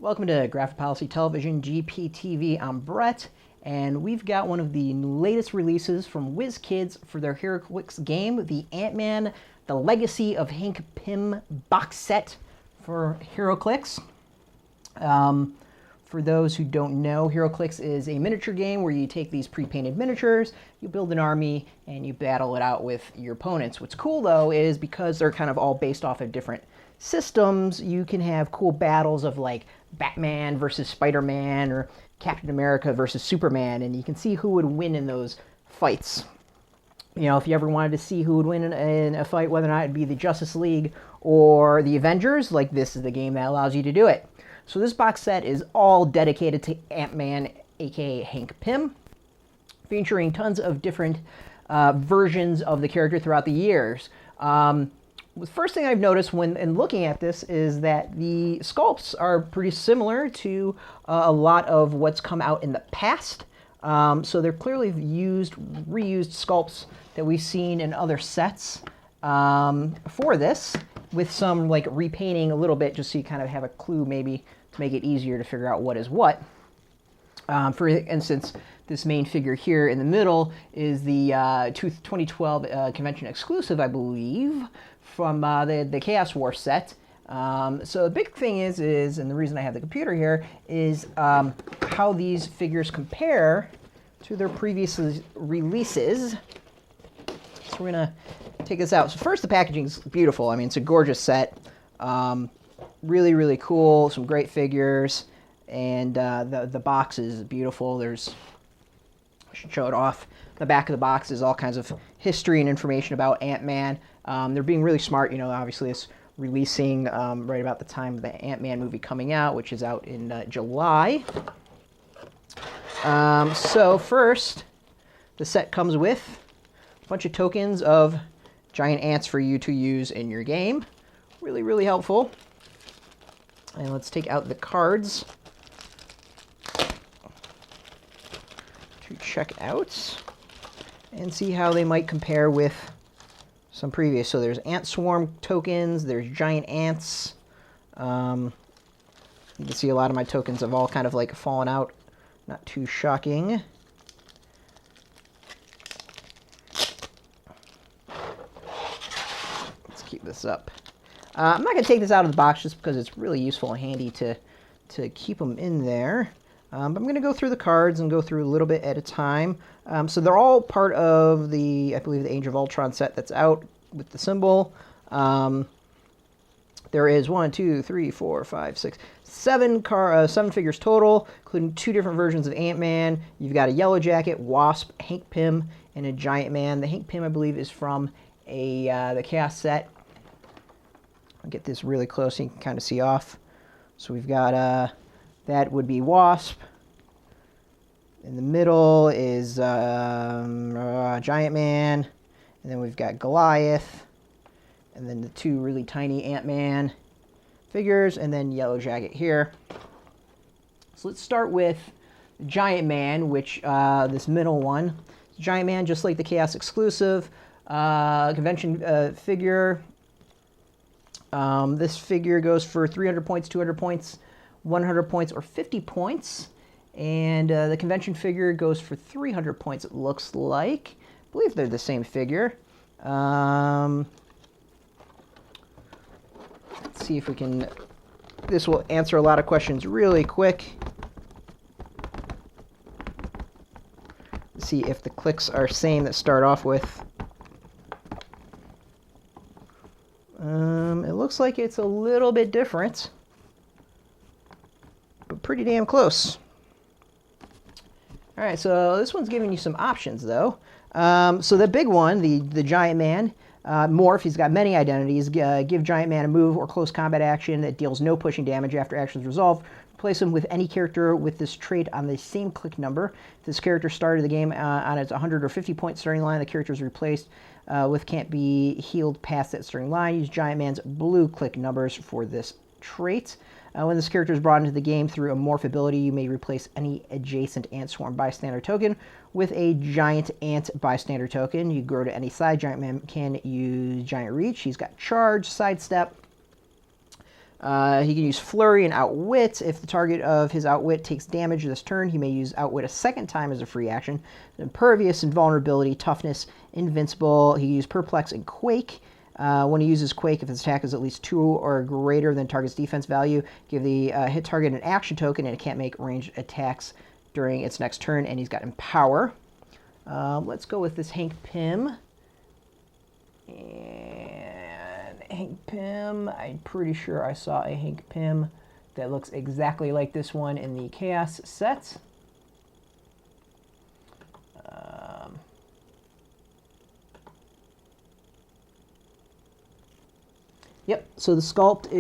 Welcome to Graphic Policy Television, GPTV. I'm Brett, and we've got one of the latest releases from Wizkids for their Heroclix game, the Ant-Man, The Legacy of Hank Pym box set for Heroclix. For those who don't know, Heroclix is a miniature game where you take these pre-painted miniatures, you build an army, and you battle it out with your opponents. What's cool, though, is because they're kind of all based off of different systems, you can have cool battles of like Batman versus Spider-Man or Captain America versus Superman, and you can see who would win in those fights. You know, if you ever wanted to see who would win in a fight, whether or not it'd be the Justice League or the Avengers, like this is the game that allows you to do it. So this box set is all dedicated to Ant-Man, aka Hank Pym, featuring tons of different versions of the character throughout the years. The first thing I've noticed when looking at this is that the sculpts are pretty similar to a lot of what's come out in the past. So they're clearly reused sculpts that we've seen in other sets for this, with some like repainting a little bit, just so you kind of have a clue maybe to make it easier to figure out what is what. For instance, this main figure here in the middle is the 2012 convention exclusive, I believe, from the Chaos War set. So the big thing is, and the reason I have the computer here, is how these figures compare to their previous releases. So we're going to take this out. So first, the packaging is beautiful. I mean, it's a gorgeous set. Really, really cool. Some great figures. And the box is beautiful. I should show it off. The back of the box is all kinds of history and information about Ant-Man. They're being really smart. You know, obviously it's releasing right about the time of the Ant-Man movie coming out, which is out in July. So first, the set comes with a bunch of tokens of giant ants for you to use in your game. Really, really helpful. And let's take out the cards to check out and see how they might compare with some previous. So there's ant swarm tokens, there's giant ants. You can see a lot of my tokens have all kind of like fallen out. Not too shocking. Let's keep this up. I'm not going to take this out of the box just because it's really useful and handy to keep them in there. But I'm going to go through the cards and go through a little bit at a time. So they're all part of the, I believe, the Age of Ultron set that's out with the symbol. There is 1, 2, 3, 4, 5, 6, 7 figures total, including 2 different versions of Ant-Man. You've got a Yellow Jacket, Wasp, Hank Pym, and a Giant Man. The Hank Pym, I believe, is from the Chaos set. I'll get this really close so you can kind of see off. So we've got that would be Wasp. In the middle is Giant Man. And then we've got Goliath. And then the 2 really tiny Ant-Man figures. And then Yellow Jacket here. So let's start with Giant Man, which this middle one. Giant Man, just like the Chaos exclusive convention figure. This figure goes for 300 points, 200 points, 100 points, or 50 points. And the convention figure goes for 300 points, it looks like. I believe they're the same figure. Let's see if we can... This will answer a lot of questions really quick. Let's see if the clicks are same that start off with. It looks like it's a little bit different, but pretty damn close. All right, so this one's giving you some options, though. So the big one, the Giant Man, morph, he's got many identities. Give Giant Man a move or close combat action that deals no pushing damage after action's resolved. Replace him with any character with this trait on the same click number. If this character started the game on its 100 or 50 point starting line, the character is replaced with can't be healed past that starting line. Use Giant Man's blue click numbers for this trait. When this character is brought into the game through a morph ability, you may replace any adjacent ant swarm bystander token with a giant ant bystander token. You grow to any size. Giant Man can use giant reach. He's got charge, sidestep, He can use Flurry and Outwit. If the target of his Outwit takes damage this turn, he may use Outwit a second time as a free action. Impervious, Invulnerability, Toughness, Invincible. He can use Perplex and Quake. When he uses Quake, if his attack is at least 2 or greater than target's defense value, give the hit target an action token, and it can't make ranged attacks during its next turn, and he's got Empower. Let's go with this Hank Pym. And Hank Pym, I'm pretty sure I saw a Hank Pym that looks exactly like this one in the Chaos set. Yep, so the sculpt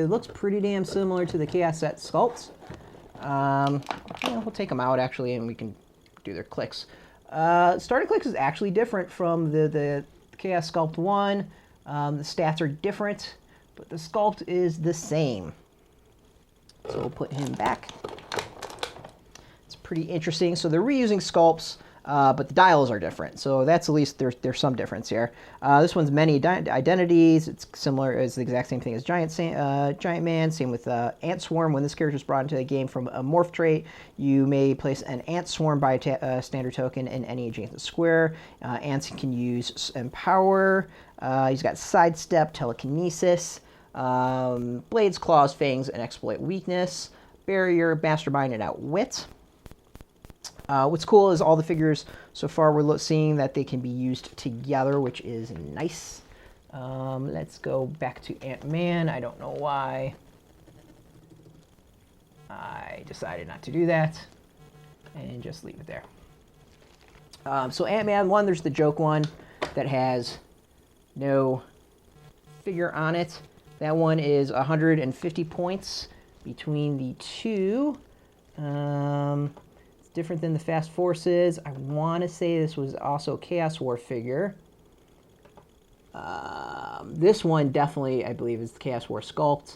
looks pretty damn similar to the Chaos set sculpts. We'll take them out, actually, and we can do their clicks. Starting clicks is actually different from the Chaos Sculpt 1. The stats are different, but the sculpt is the same. So we'll put him back. It's pretty interesting. So they're reusing sculpts, but the dials are different. So that's at least there's some difference here. This one's many identities. It's similar. It's the exact same thing as Giant Man. Same with Ant Swarm. When this character is brought into the game from a morph trait, you may place an Ant Swarm by a standard token in any adjacent square. Ants can use Empower. He's got Sidestep, Telekinesis, Blades, Claws, Fangs, and Exploit Weakness, Barrier, Mastermind, and Outwit. What's cool is all the figures so far we're seeing that they can be used together, which is nice. Let's go back to Ant-Man. I don't know why I decided not to do that, and just leave it there. So Ant-Man 1, there's the joke one that has no figure on it. That one is 150 points between the two. It's different than the Fast Forces. I want to say this was also a Chaos War figure. This one definitely, I believe, is the Chaos War sculpt.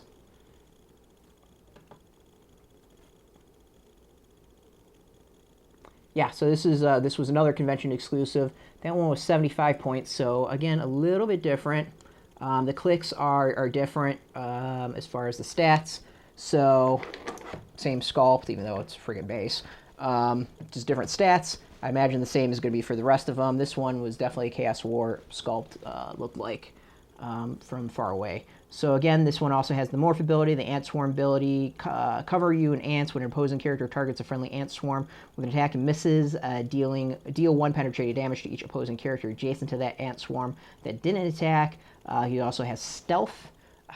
Yeah, so this was another convention exclusive. That one was 75 points, so again, a little bit different. The clicks are different as far as the stats. So same sculpt, even though it's friggin' base. Just different stats. I imagine the same is going to be for the rest of them. This one was definitely a Chaos War sculpt, looked like, from far away. So again, this one also has the morph ability, the Ant Swarm ability, cover you in ants when an opposing character targets a friendly ant swarm with an attack and misses, deal 1 penetrating damage to each opposing character adjacent to that ant swarm that didn't attack. He also has Stealth,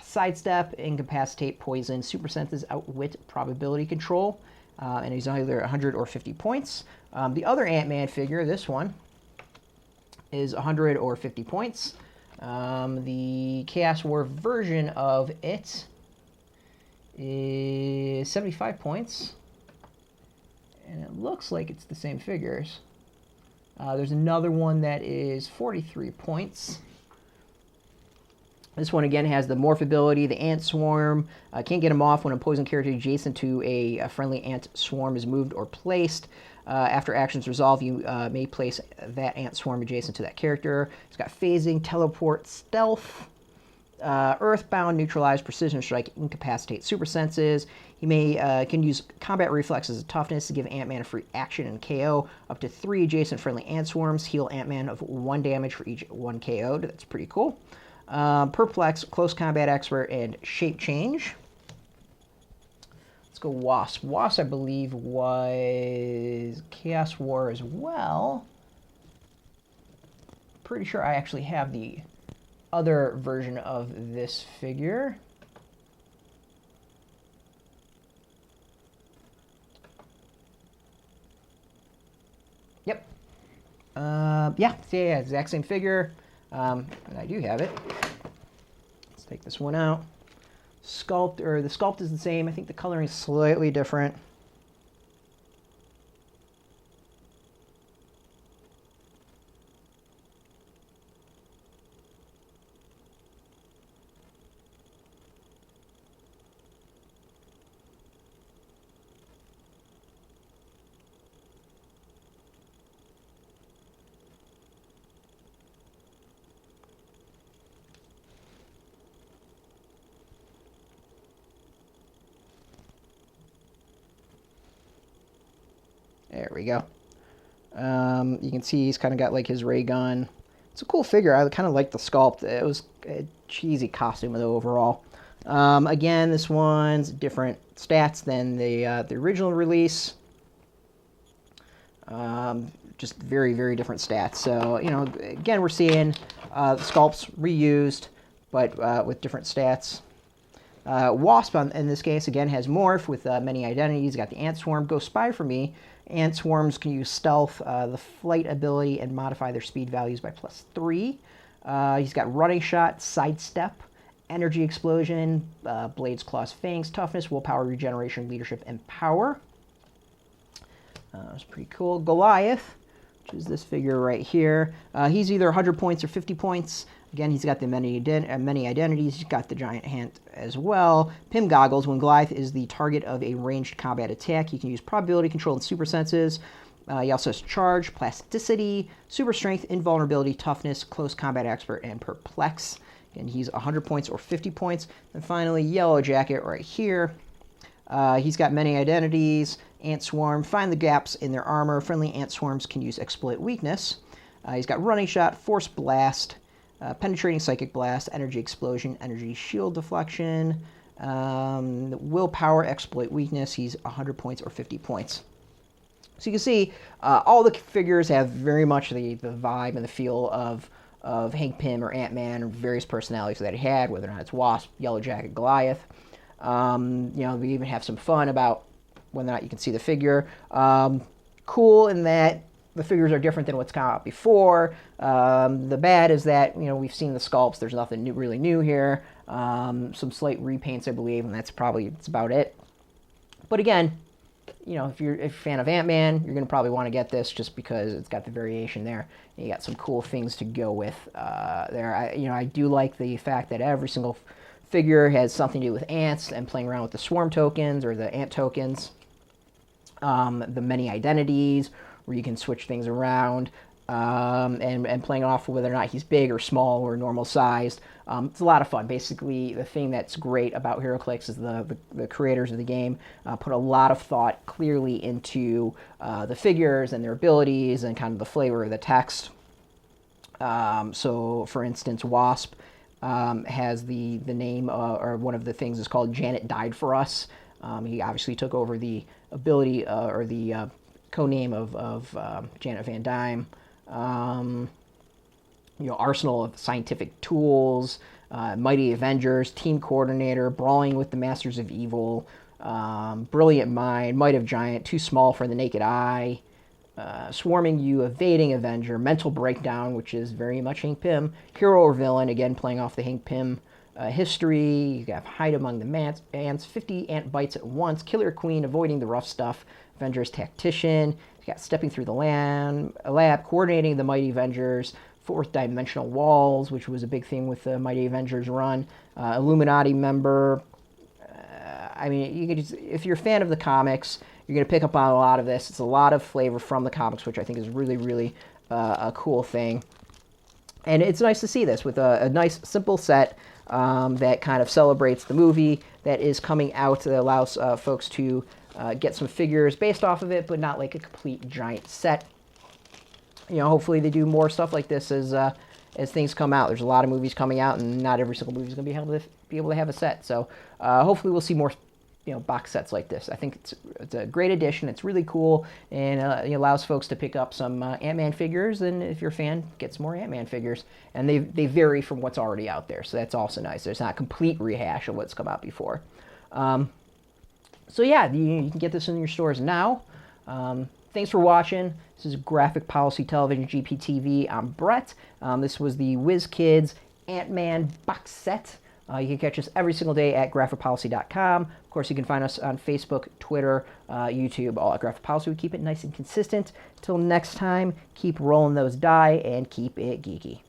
Sidestep, Incapacitate, Poison, Super Senses, Outwit, Probability Control, and he's either 100 or 50 points. The other Ant-Man figure, this one, is 100 or 50 points. The Chaos War version of it is 75 points. And it looks like it's the same figures. There's another one that is 43 points. This one, again, has the morph ability, the Ant Swarm. Can't get him off when an opposing character adjacent to a friendly Ant Swarm is moved or placed. After actions resolve, you may place that Ant Swarm adjacent to that character. It's got Phasing, Teleport, Stealth, Earthbound, Neutralize, Precision Strike, Incapacitate, Super Senses. He can use Combat Reflexes and Toughness to give Ant-Man a free action and KO up to 3 adjacent friendly Ant Swarms. Heal Ant-Man of 1 damage for each 1 KO'd. That's pretty cool. Perplex, Close Combat Expert, and Shape Change. Let's go Wasp. Wasp, I believe, was Chaos War as well. Pretty sure I actually have the other version of this figure. Yep. Yeah, exact same figure. And I do have it. Let's take this one out. The sculpt is the same. I think the coloring is slightly different. There we go. You can see he's kind of got like his ray gun. It's a cool figure. I kind of like the sculpt. It was a cheesy costume though overall. Again, this one's different stats than the original release. Just very, very different stats. So, you know, again, we're seeing the sculpts reused, but with different stats. Wasp, in this case, again, has Morph with many identities. Got the Ant Swarm. Go Spy for me. Ant Swarms can use Stealth, the Flight ability, and modify their speed values by +3. He's got Running Shot, Sidestep, Energy Explosion, Blades, Claws, Fangs, Toughness, Willpower, Regeneration, Leadership, and Power. That's pretty cool. Goliath, which is this figure right here. He's either 100 points or 50 points. Again, he's got the many identities. He's got the giant hand as well. Pym Goggles. When Goliath is the target of a ranged combat attack, he can use probability control and super senses. He also has Charge, Plasticity, Super Strength, Invulnerability, Toughness, Close Combat Expert, and Perplex. And he's 100 points or 50 points. And finally, Yellow Jacket right here. He's got many identities. Ant Swarm. Find the gaps in their armor. Friendly Ant Swarms can use Exploit Weakness. He's got Running Shot, Force Blast, Penetrating Psychic Blast, Energy Explosion, Energy Shield Deflection, Willpower, Exploit Weakness. He's 100 points or 50 points. So you can see all the figures have very much the vibe and the feel of Hank Pym or Ant-Man, or various personalities that he had, whether or not it's Wasp, Yellow Jacket, Goliath. You know, we even have some fun about whether or not you can see the figure. Cool in that the figures are different than what's come out before. The bad is that, you know, we've seen the sculpts. There's nothing new, really new here. Some slight repaints, I believe, and that's about it. But again, you know, if you're a fan of Ant-Man, you're going to probably want to get this just because it's got the variation there. You got some cool things to go with there. I do like the fact that every single figure has something to do with ants and playing around with the swarm tokens or the ant tokens. The many identities, where you can switch things around, and playing off whether or not he's big or small or normal sized. It's a lot of fun. Basically, the thing that's great about Heroclix is the creators of the game put a lot of thought clearly into the figures and their abilities and kind of the flavor of the text. So, for instance, Wasp has the name, or one of the things is called Janet Died for Us. He obviously took over the ability or the codename of Janet Van Dyne. You know, Arsenal of Scientific Tools, Mighty Avengers, Team Coordinator, Brawling with the Masters of Evil, Brilliant Mind, Might of Giant, Too Small for the Naked Eye, Swarming You, Evading Avenger, Mental Breakdown, which is very much Hank Pym, Hero or Villain, again playing off the Hank Pym history. You got Hide Among the Ants, 50 Ant Bites at Once, Killer Queen, Avoiding the Rough Stuff, Avengers Tactician. You got Stepping Through the Lab, Coordinating the Mighty Avengers, Fourth Dimensional Walls, which was a big thing with the Mighty Avengers run, Illuminati Member. I mean, you could just, if you're a fan of the comics, you're going to pick up on a lot of this. It's a lot of flavor from the comics, which I think is really, really a cool thing. And it's nice to see this with a nice, simple set that kind of celebrates the movie that is coming out, that allows folks to get some figures based off of it, but not like a complete giant set. You know, hopefully they do more stuff like this as things come out. There's a lot of movies coming out, and not every single movie is going to be able to have a set. So hopefully we'll see more, you know, box sets like this. I think it's a great addition. It's really cool, and it allows folks to pick up some Ant-Man figures, and if you're a fan, get some more Ant-Man figures. And they vary from what's already out there, so that's also nice. There's not a complete rehash of what's come out before. So yeah, you can get this in your stores now. Thanks for watching. This is Graphic Policy Television GPTV. I'm Brett. This was the Wizkids Ant-Man box set. You can catch us every single day at graphicpolicy.com. Of course, you can find us on Facebook, Twitter, YouTube, all at Graphic Policy. We keep it nice and consistent. Till next time, keep rolling those die and keep it geeky.